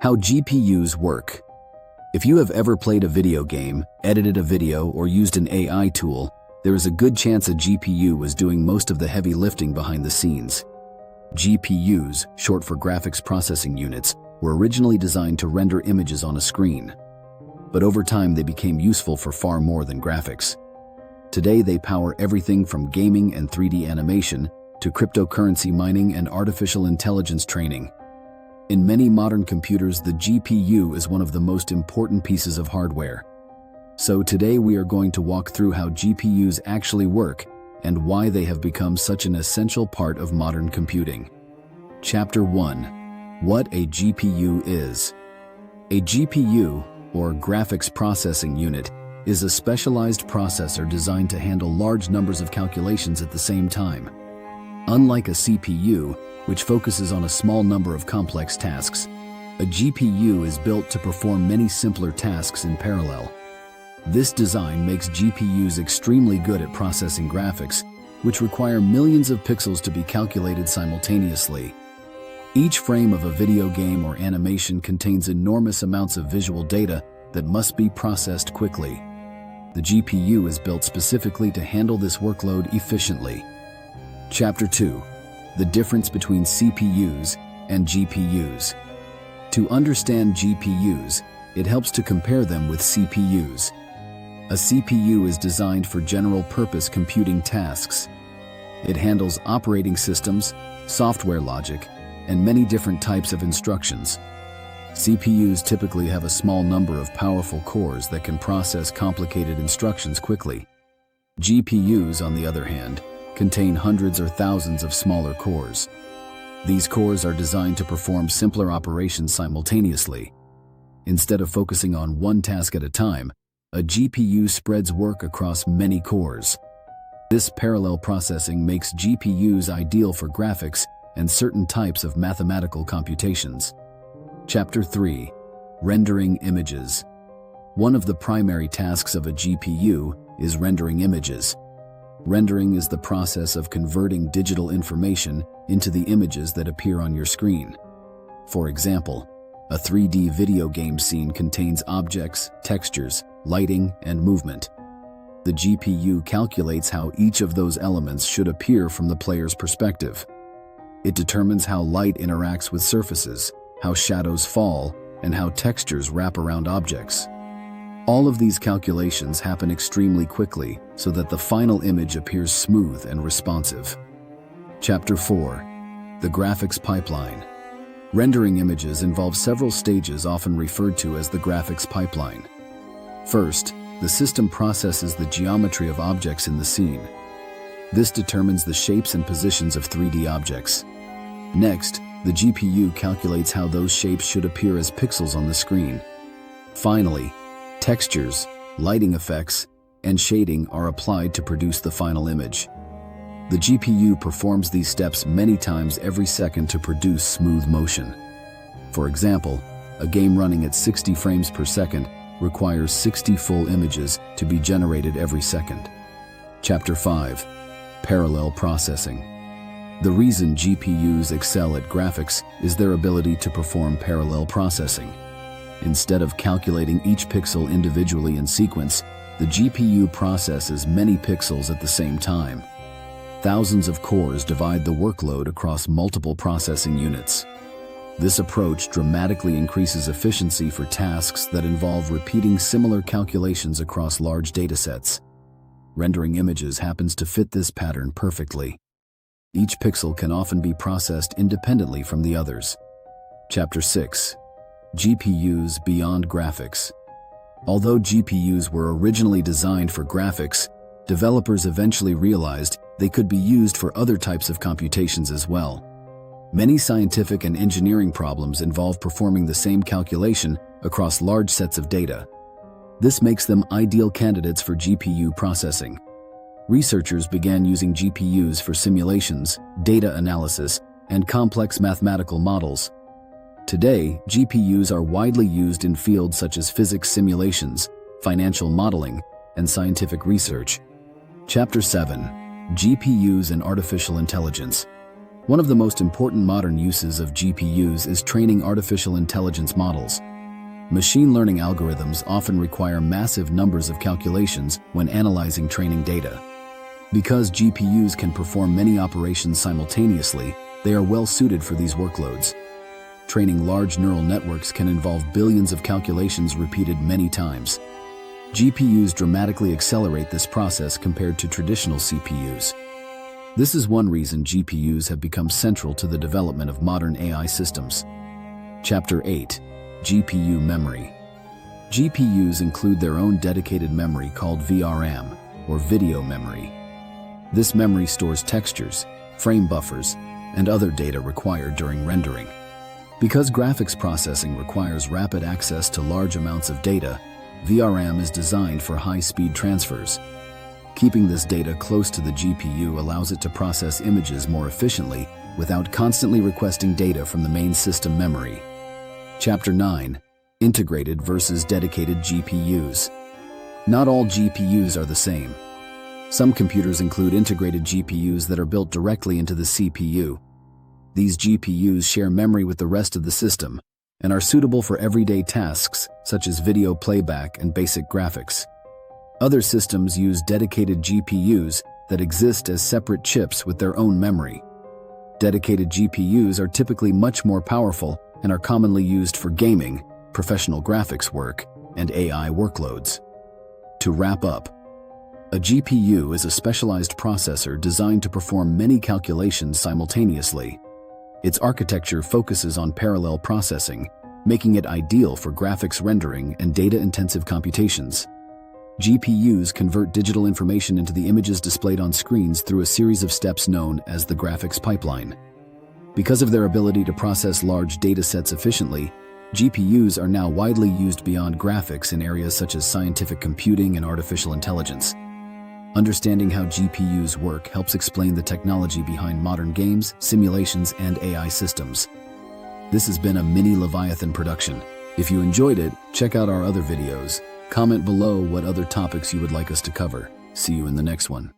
How GPUs work. If you have ever played a video game, edited a video, or used an AI tool, there is a good chance a GPU was doing most of the heavy lifting behind the scenes. GPUs, short for graphics processing units, were originally designed to render images on a screen. But over time they became useful for far more than graphics. Today they power everything from gaming and 3D animation to cryptocurrency mining and artificial intelligence training. In many modern computers, the GPU is one of the most important pieces of hardware. So today we are going to walk through how GPUs actually work and why they have become such an essential part of modern computing. Chapter 1. What a GPU is. A GPU, or Graphics Processing Unit, is a specialized processor designed to handle large numbers of calculations at the same time. Unlike a CPU, which focuses on a small number of complex tasks, a GPU is built to perform many simpler tasks in parallel. This design makes GPUs extremely good at processing graphics, which require millions of pixels to be calculated simultaneously. Each frame of a video game or animation contains enormous amounts of visual data that must be processed quickly. The GPU is built specifically to handle this workload efficiently. Chapter 2. The difference between CPUs and GPUs. To understand GPUs, it helps to compare them with CPUs. A CPU is designed for general-purpose computing tasks. It handles operating systems, software logic, and many different types of instructions. CPUs typically have a small number of powerful cores that can process complicated instructions quickly. GPUs, on the other hand, contain hundreds or thousands of smaller cores. These cores are designed to perform simpler operations simultaneously. Instead of focusing on one task at a time, a GPU spreads work across many cores. This parallel processing makes GPUs ideal for graphics and certain types of mathematical computations. Chapter 3. Rendering images. One of the primary tasks of a GPU is rendering images. Rendering is the process of converting digital information into the images that appear on your screen. For example, a 3D video game scene contains objects, textures, lighting, and movement. The GPU calculates how each of those elements should appear from the player's perspective. It determines how light interacts with surfaces, how shadows fall, and how textures wrap around objects. All of these calculations happen extremely quickly so that the final image appears smooth and responsive. Chapter 4. The graphics pipeline. Rendering images involves several stages often referred to as the graphics pipeline. First, the system processes the geometry of objects in the scene. This determines the shapes and positions of 3D objects. Next, the GPU calculates how those shapes should appear as pixels on the screen. Finally, textures, lighting effects, and shading are applied to produce the final image. The GPU performs these steps many times every second to produce smooth motion. For example, a game running at 60 frames per second requires 60 full images to be generated every second. Chapter 5. Parallel processing. The reason GPUs excel at graphics is their ability to perform parallel processing. Instead of calculating each pixel individually in sequence, the GPU processes many pixels at the same time. Thousands of cores divide the workload across multiple processing units. This approach dramatically increases efficiency for tasks that involve repeating similar calculations across large datasets. Rendering images happens to fit this pattern perfectly. Each pixel can often be processed independently from the others. Chapter 6. GPUs beyond graphics. Although GPUs were originally designed for graphics, developers eventually realized they could be used for other types of computations as well. Many scientific and engineering problems involve performing the same calculation across large sets of data. This makes them ideal candidates for GPU processing. Researchers began using GPUs for simulations, data analysis, and complex mathematical models. Today, GPUs are widely used in fields such as physics simulations, financial modeling, and scientific research. Chapter 7. GPUs and Artificial Intelligence. One of the most important modern uses of GPUs is training artificial intelligence models. Machine learning algorithms often require massive numbers of calculations when analyzing training data. Because GPUs can perform many operations simultaneously, they are well suited for these workloads. Training large neural networks can involve billions of calculations repeated many times. GPUs dramatically accelerate this process compared to traditional CPUs. This is one reason GPUs have become central to the development of modern AI systems. Chapter 8. GPU Memory. GPUs include their own dedicated memory called VRAM, or video memory. This memory stores textures, frame buffers, and other data required during rendering. Because graphics processing requires rapid access to large amounts of data, VRAM is designed for high-speed transfers. Keeping this data close to the GPU allows it to process images more efficiently without constantly requesting data from the main system memory. Chapter 9. Integrated versus dedicated GPUs. Not all GPUs are the same. Some computers include integrated GPUs that are built directly into the CPU. These GPUs share memory with the rest of the system and are suitable for everyday tasks such as video playback and basic graphics. Other systems use dedicated GPUs that exist as separate chips with their own memory. Dedicated GPUs are typically much more powerful and are commonly used for gaming, professional graphics work, and AI workloads. To wrap up, a GPU is a specialized processor designed to perform many calculations simultaneously. Its architecture focuses on parallel processing, making it ideal for graphics rendering and data-intensive computations. GPUs convert digital information into the images displayed on screens through a series of steps known as the graphics pipeline. Because of their ability to process large datasets efficiently, GPUs are now widely used beyond graphics in areas such as scientific computing and artificial intelligence. Understanding how GPUs work helps explain the technology behind modern games, simulations, and AI systems. This has been a mini Leviathan production. If you enjoyed it, check out our other videos. Comment below what other topics you would like us to cover. See you in the next one.